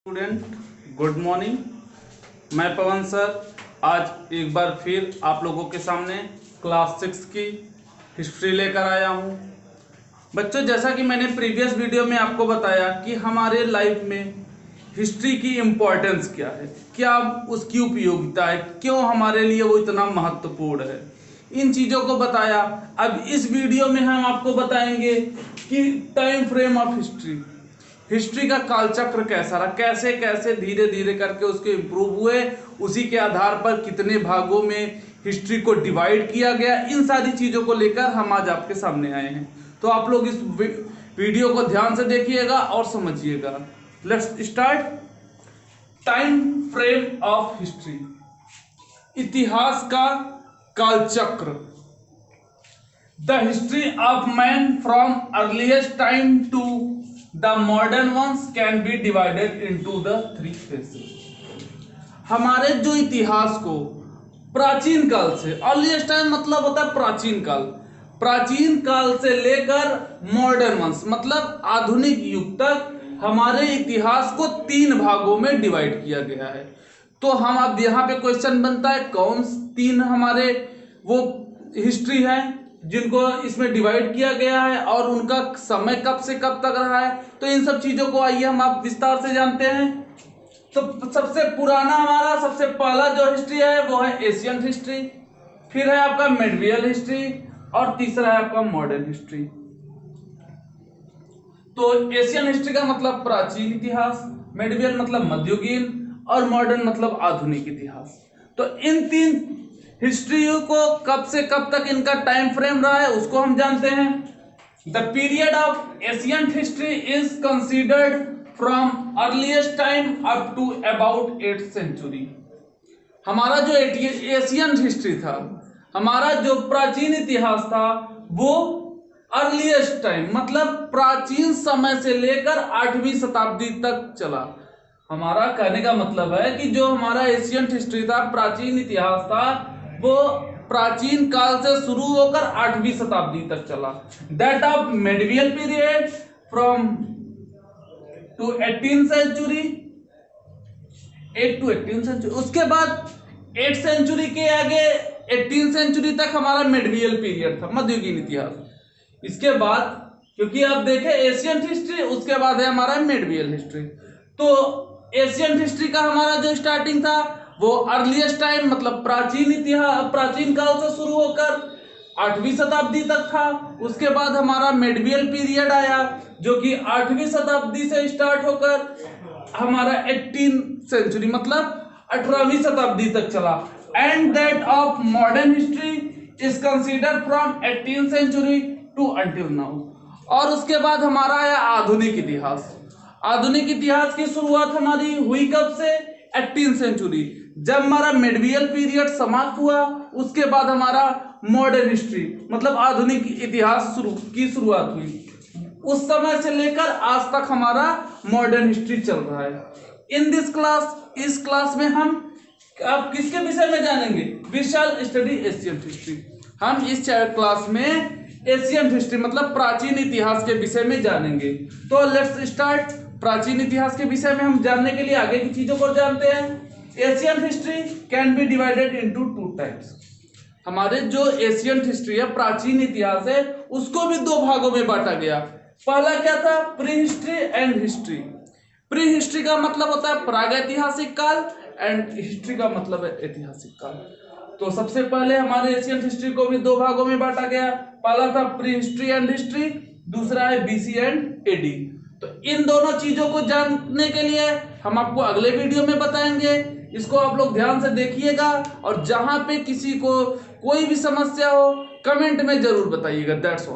Student good morning. मैं पवन sir आज एक बार फिर आप लोगों के सामने क्लास 6 की हिस्ट्री लेकर आया हूं। बच्चों, जैसा कि मैंने प्रीवियस वीडियो में आपको बताया कि हमारे लाइफ में हिस्ट्री की इम्पोर्टेंस क्या है, क्या उसकी उपयोगिता है, क्यों हमारे लिए वो इतना महत्वपूर्ण है, इन चीज़ों को बताया। अब इस वीडियो में हम आपको बताएंगे कि टाइम फ्रेम ऑफ हिस्ट्री का कालचक्र कैसा रहा, कैसे कैसे धीरे धीरे करके उसके इम्प्रूव हुए, उसी के आधार पर कितने भागों में हिस्ट्री को डिवाइड किया गया, इन सारी चीज़ों को लेकर हम आज आपके सामने आए हैं। तो आप लोग इस वीडियो को ध्यान से देखिएगा और समझिएगा। Let's start. Time frame of history, इतिहास का कालचक्र। The history of man from earliest time to the modern ones can be divided into the 3 phases. हमारे जो इतिहास को प्राचीन काल से, अर्लीस्ट टाइम मतलब होता है प्राचीन काल, प्राचीन काल से लेकर मॉडर्न वंस मतलब आधुनिक युग तक हमारे इतिहास को 3 भागों में डिवाइड किया गया है। तो हम अब यहाँ पे क्वेश्चन बनता है, कौन 3 हमारे वो हिस्ट्री है जिनको इसमें डिवाइड किया गया है और उनका समय कब से कब तक रहा है। तो इन सब चीजों को आइए हम आप विस्तार से जानते हैं। तो सबसे पुराना हमारा सबसे पहला जो हिस्ट्री है वो है एशियन हिस्ट्री, फिर है आपका मेडिवल हिस्ट्री और तीसरा है आपका मॉडर्न हिस्ट्री। तो एशियन हिस्ट्री का मतलब प्राचीन इतिहास, मेडिवल मतलब मध्ययुगीन और मॉडर्न मतलब आधुनिक इतिहास। तो इन 3 हिस्ट्री को कब से कब तक इनका टाइम फ्रेम रहा है उसको हम जानते हैं। The period of Asian history is considered from earliest time up to about 8th century. हमारा जो एशियन हिस्ट्री था, हमारा जो प्राचीन इतिहास था, वो अर्लीस्ट टाइम मतलब प्राचीन समय से लेकर 8वीं शताब्दी तक चला। हमारा कहने का मतलब है कि जो हमारा एशियन हिस्ट्री था, प्राचीन इतिहास था, वो प्राचीन काल से शुरू होकर 8वीं शताब्दी तक चला। That of medieval period from to 18th century, 8 to 18th century. उसके बाद 8th सेंचुरी के आगे 18th सेंचुरी तक हमारा मेडिवल पीरियड था, मध्ययुगीन इतिहास। इसके बाद क्योंकि आप देखें एशियन हिस्ट्री, उसके बाद है हमारा मेडिवल हिस्ट्री। तो एशियन हिस्ट्री का हमारा जो स्टार्टिंग था वो अर्लीस्ट टाइम मतलब प्राचीन इतिहास, प्राचीन काल से शुरू होकर 8वीं शताब्दी तक था। उसके बाद हमारा मेडिवल पीरियड आया जो कि 8वीं शताब्दी से स्टार्ट होकर हमारा 18th सेंचुरी मतलब 18वीं शताब्दी तक चला। And that of modern history is considered from 18th century to until now. और उसके बाद हमारा आया आधुनिक इतिहास। आधुनिक इतिहास की शुरुआत हमारी हुई कब से? 18th सेंचुरी, जब हमारा मेडिवल पीरियड समाप्त हुआ। उसके बाद हमारा मॉडर्न हिस्ट्री मतलब आधुनिक इतिहास की शुरुआत हुई। उस समय से लेकर आज तक हमारा मॉडर्न हिस्ट्री चल रहा है। इन दिस क्लास, इस क्लास में हम अब किसके विषय में जानेंगे? We shall study Asian history. हम इस क्लास में एशियन हिस्ट्री मतलब प्राचीन इतिहास के विषय में जानेंगे। तो लेट्स स्टार्ट। प्राचीन इतिहास के विषय में हम जानने के लिए आगे की चीजों को जानते हैं। Asian history can be divided into 2 types. हमारे जो एशियन हिस्ट्री है, प्राचीन इतिहास है, उसको भी 2 भागों में बांटा गया। पहला क्या था? Pre history and history. Pre history का मतलब होता है प्रागैतिहासिक काल एंड हिस्ट्री का मतलब है ऐतिहासिक काल। तो सबसे पहले हमारे एशियन हिस्ट्री को भी 2 भागों में बांटा गया। पहला था प्री हिस्ट्री एंड हिस्ट्री, दूसरा है बीसी एंड एडी। तो इन दोनों चीजों को जानने के लिए हम आपको अगले वीडियो में बताएंगे। इसको आप लोग ध्यान से देखिएगा और जहां पे किसी को कोई भी समस्या हो कमेंट में जरूर बताइएगा। That's all.